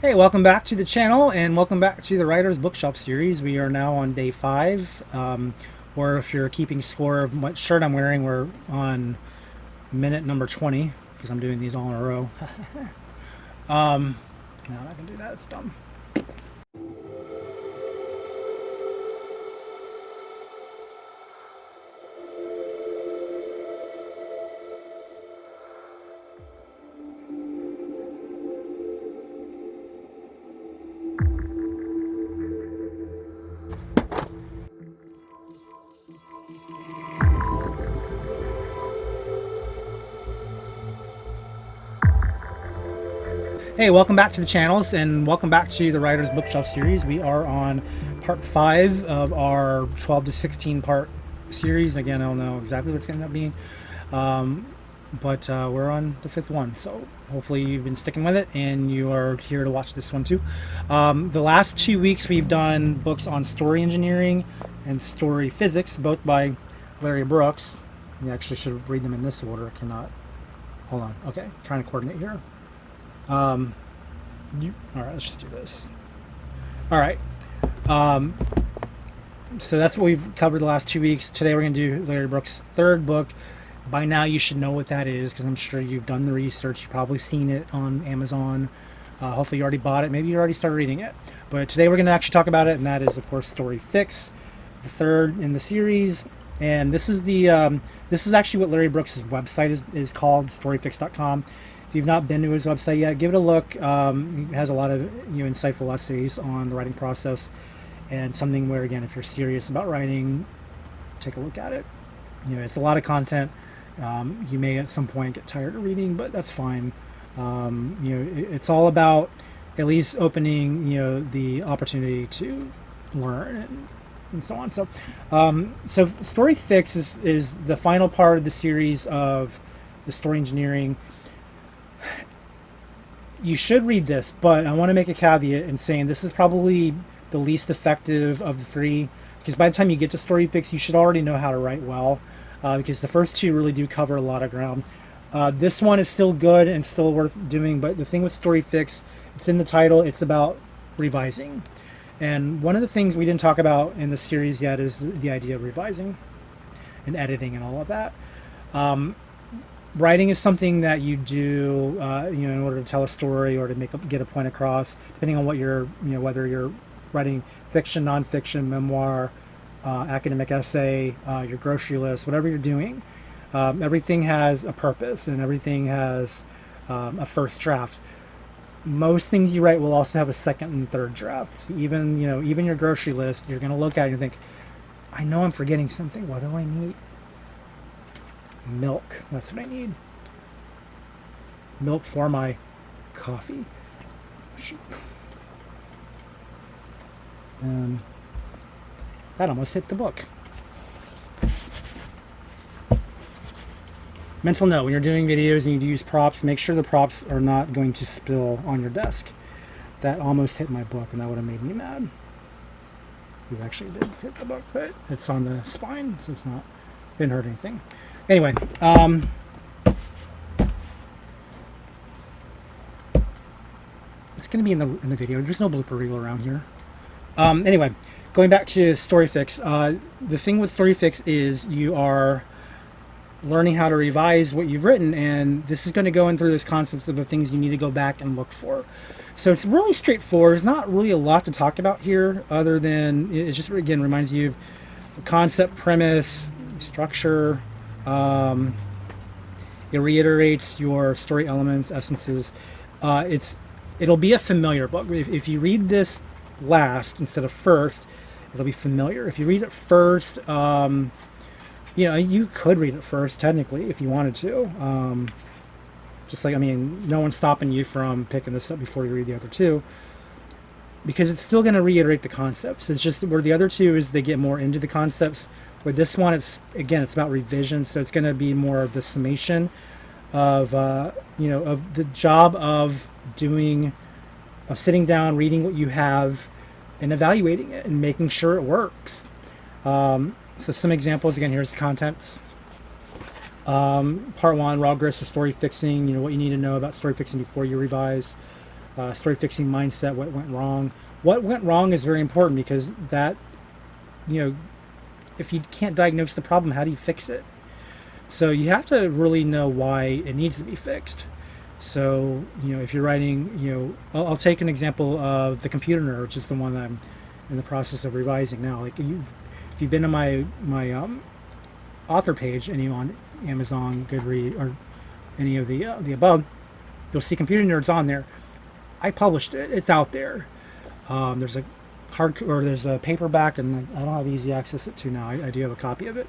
Hey, welcome back to the channel and welcome back to the Writer's Bookshelf series. We are now on day 5, or if you're keeping score of what shirt I'm wearing, we're on minute number 20 because I'm doing these all in a row. No, I'm not going to do that. It's dumb. Hey, welcome back to the channels and welcome back to the Writer's Bookshelf series. We are on part 5 of our 12 to 16 part series. Again, I don't know exactly what it's going to end up being, but we're on the 5th one, so hopefully you've been sticking with it and you are here to watch this one too. The last 2 weeks we've done books on story engineering and story physics, both by Larry Brooks. You actually should read them in this order. I cannot. Hold on. Okay, trying to coordinate here. All right, let's just do this. All right. So that's what we've covered the last 2 weeks. Today we're going to do Larry Brooks' 3rd book. By now you should know what that is because I'm sure you've done the research. You've probably seen it on Amazon. Hopefully you already bought it. Maybe you already started reading it. But today we're going to actually talk about it, and that is, of course, Story Fix, the 3rd in the series. And this is this is actually what Larry Brooks' website is called, storyfix.com. If you've not been to his website yet, give it a look. He has a lot of insightful essays on the writing process, and something where, again, if you're serious about writing, take a look at it. It's a lot of content. You may at some point get tired of reading, but that's fine. It's all about at least opening the opportunity to learn and so on. So Story Fix is the final part of the series of the story engineering. You should read this, but I want to make a caveat in saying this is probably the least effective of the 3, because by the time you get to Story Fix, you should already know how to write well, because the first 2 really do cover a lot of ground. This one is still good and still worth doing, but the thing with Story Fix, it's in the title, it's about revising. And one of the things we didn't talk about in the series yet is the idea of revising and editing and all of that. Writing is something that you do, in order to tell a story or to get a point across, depending on what you're, whether you're writing fiction, nonfiction, memoir, academic essay, your grocery list, whatever you're doing. Everything has a purpose and everything has a first draft. Most things you write will also have a second and third draft. Even your grocery list, you're going to look at it and think, I know I'm forgetting something. What do I need? Milk. That's what I need. Milk for my coffee. That almost hit the book. Mental note: when you're doing videos and you use props, make sure the props are not going to spill on your desk. That almost hit my book, and that would have made me mad. We actually did hit the book, but it's on the spine, so it's not, didn't hurt anything. Anyway, it's going to be in the video. There's no blooper reel around here. Anyway, going back to Story Fix. The thing with Story Fix is you are learning how to revise what you've written, and this is going to go in through those concepts of the things you need to go back and look for. So it's really straightforward. There's not really a lot to talk about here, other than it just, again, reminds you of the concept, premise, structure. It reiterates your story elements, essences. It'll be a familiar book. If you read this last instead of first, it'll be familiar. If you read it first, you could read it first technically if you wanted to. Just like, no one's stopping you from picking this up before you read the other 2, because it's still going to reiterate the concepts. It's just where the other 2 is they get more into the concepts. With this one, it's about revision, so it's going to be more of the summation of of the job of sitting down, reading what you have, and evaluating it and making sure it works. So some examples, again, here's the contents. Part 1, raw grist of story fixing. What you need to know about story fixing before you revise. story fixing mindset, what went wrong. What went wrong is very important because that, you know, if you can't diagnose the problem, how do you fix it? So you have to really know why it needs to be fixed. So, if you're writing, I'll take an example of The Computer Nerd, which is the one that I'm in the process of revising now. Like, if you've been to my author page, any on Amazon, Goodreads, or any of the above, you'll see Computer Nerds on there. I published it; it's out there. There's a there's a paperback, and I don't have easy access to now. I do have a copy of it.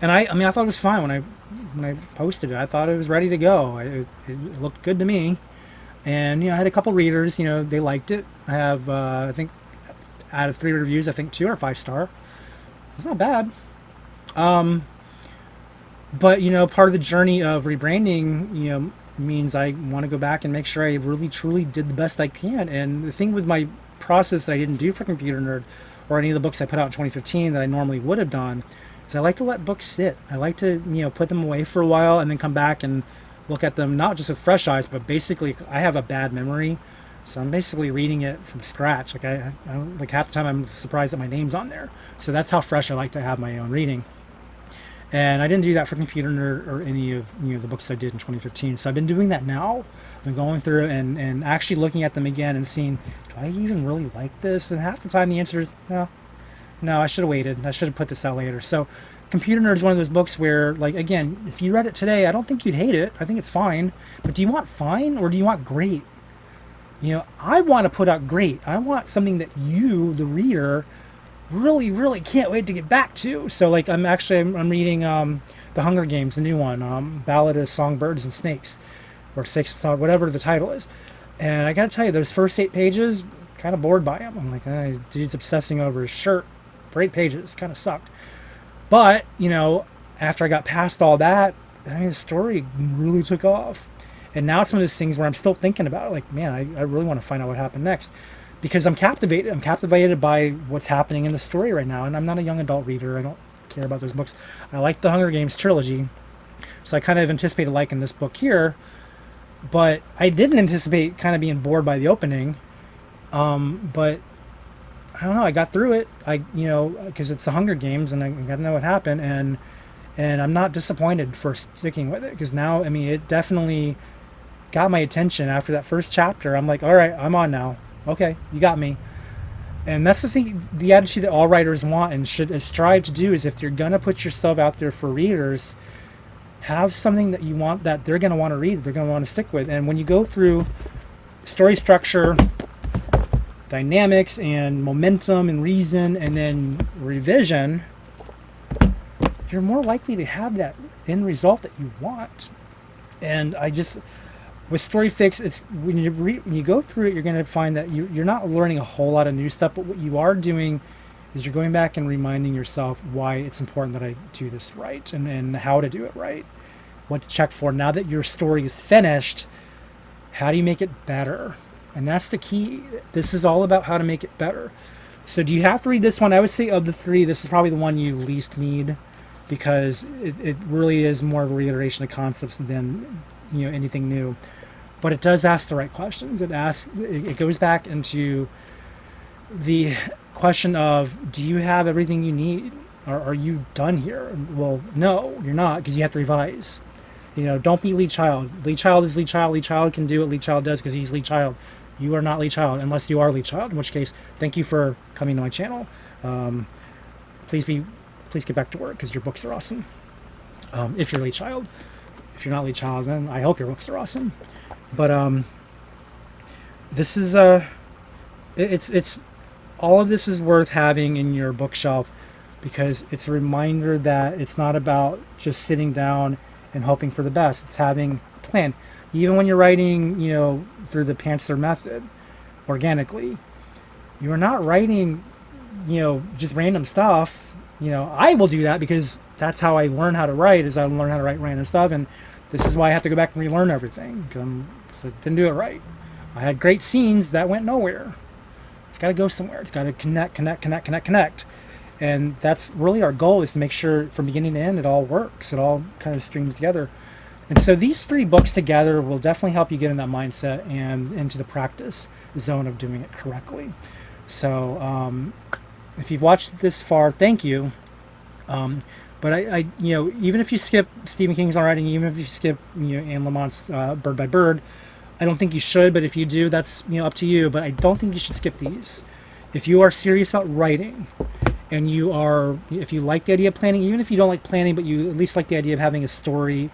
And I thought it was fine when I posted it. I thought it was ready to go. It looked good to me, and I had a couple readers. They liked it. I have I think out of 3 reviews, I think 2 are 5-star. It's not bad. But part of the journey of rebranding, means I want to go back and make sure I really truly did the best I can. And the thing with my process that I didn't do for Computer Nerd or any of the books I put out in 2015 that I normally would have done is I like to let books sit. I like to put them away for a while and then come back and look at them not just with fresh eyes, but basically I have a bad memory, so I'm basically reading it from scratch. Like I like half the time I'm surprised that my name's on there. So that's how fresh I like to have my own reading. And I didn't do that for Computer Nerd or any of the books I did in 2015. So I've been doing that now. I've been going through and actually looking at them again and seeing, do I even really like this? And half the time the answer is no, I should have waited. I should have put this out later. So Computer Nerd is one of those books where, like, again, if you read it today, I don't think you'd hate it. I think it's fine. But do you want fine or do you want great? I want to put out great. I want something that you, the reader, really, really can't wait to get back to. So, like, I'm reading The Hunger Games, the new one, Ballad of Songbirds and Snakes, or Six, whatever the title is. And I got to tell you, those first 8 pages, kind of bored by them. I'm like, dude's obsessing over his shirt for 8 pages. Kind of sucked. But, after I got past all that, the story really took off. And now it's one of those things where I'm still thinking about it. Like, man, I really want to find out what happened next. Because I'm captivated. I'm captivated by what's happening in the story right now. And I'm not a young adult reader. I don't care about those books. I like the Hunger Games trilogy. So I kind of anticipated liking this book here. But I didn't anticipate kind of being bored by the opening. But I don't know. I got through it. Because it's the Hunger Games, and I got to know what happened, and I'm not disappointed for sticking with it. Because now, it definitely got my attention after that first chapter. I'm like, all right, I'm on now. Okay, you got me. And that's the thing, the attitude that all writers want and should strive to do is if you're gonna put yourself out there for readers, have something that you want that they're gonna want to read, they're gonna want to stick with. And when you go through story structure, dynamics, and momentum and reason, and then revision, you're more likely to have that end result that you want. And with Story Fix, it's when you go through it, you're going to find that you're not learning a whole lot of new stuff, but what you are doing is you're going back and reminding yourself why it's important that I do this right, and how to do it right, what to check for. Now that your story is finished, how do you make it better? And that's the key. This is all about how to make it better. So do you have to read this one? I would say of the 3, this is probably the one you least need, because it really is more of a reiteration of concepts than anything new. But it does ask the right questions. It goes back into the question of, do you have everything you need? Are you done here? Well, no, you're not, because you have to revise. Don't be Lee Child. Lee Child is Lee Child. Lee Child can do what Lee Child does because he's Lee Child. You are not Lee Child unless you are Lee Child, in which case, thank you for coming to my channel. Please get back to work because your books are awesome. If you're Lee Child. If you're not Lee Child, then I hope your books are awesome. But this is it's all of this is worth having in your bookshelf, because it's a reminder that it's not about just sitting down and hoping for the best. It's having a plan. Even when you're writing, through the Panther method, organically, you are not writing, just random stuff. I will do that because that's how I learn how to write. Is I learn how to write random stuff, and this is why I have to go back and relearn everything, because I didn't do it right. I had great scenes that went nowhere. It's got to go somewhere. It's got to connect. And that's really our goal, is to make sure from beginning to end it all works. It all kind of streams together. And so these 3 books together will definitely help you get in that mindset and into the practice zone of doing it correctly. So if you've watched this far, thank you. But I, even if you skip Stephen King's writing, even if you skip, Anne Lamont's Bird by Bird, I don't think you should. But if you do, that's up to you. But I don't think you should skip these. If you are serious about writing, and if you like the idea of planning, even if you don't like planning, but you at least like the idea of having a story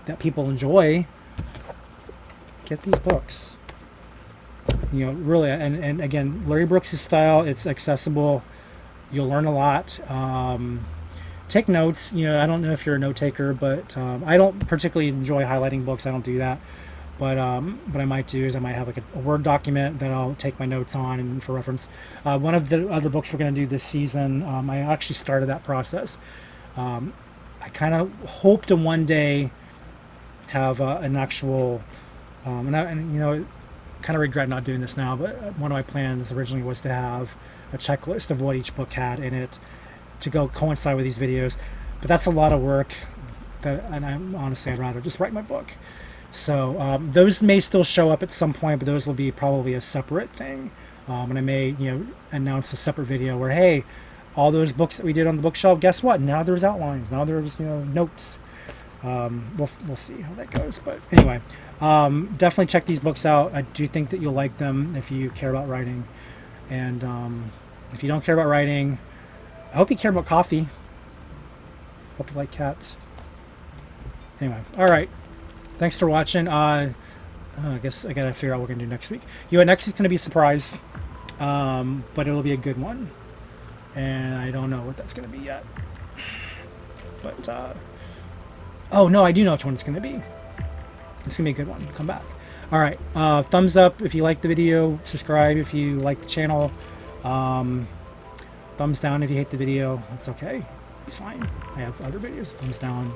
that people enjoy, get these books. Really, and again, Larry Brooks' style, it's accessible. You'll learn a lot. Take notes. I don't know if you're a note taker, but I don't particularly enjoy highlighting books. I don't do that. But what I might do is I might have like a Word document that I'll take my notes on and for reference. One of the other books we're going to do this season, I actually started that process. I kind of hope to one day have an actual, kind of regret not doing this now, but one of my plans originally was to have a checklist of what each book had in it to go coincide with these videos. But that's a lot of work, and I'd rather just write my book. So those may still show up at some point, but those will be probably a separate thing. And I may, announce a separate video where, hey, all those books that we did on the bookshelf, guess what? Now there's outlines. Now there's, notes. We'll see how that goes. But anyway, definitely check these books out. I do think that you'll like them if you care about writing. And if you don't care about writing, I hope you care about coffee. Hope you like cats. Anyway, all right. Thanks for watching. I guess I gotta figure out what we're gonna do next week. Next week's gonna be a surprise, but it'll be a good one, and I don't know what that's gonna be yet. But oh no, I do know which one it's gonna be. It's gonna be a good one. Come back. All right. Thumbs up if you like the video. Subscribe if you like the channel. Thumbs down if you hate the video. It's okay. It's fine. I have other videos. Thumbs down.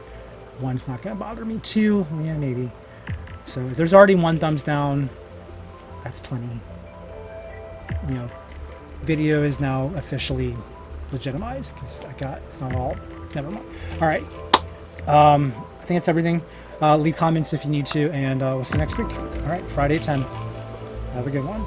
One's not going to bother me. 2, yeah, maybe. So if there's already 1 thumbs down, that's plenty. Video is now officially legitimized because it's not all. Never mind. All right. I think that's everything. Leave comments if you need to, and we'll see you next week. All right, Friday at 10. Have a good one.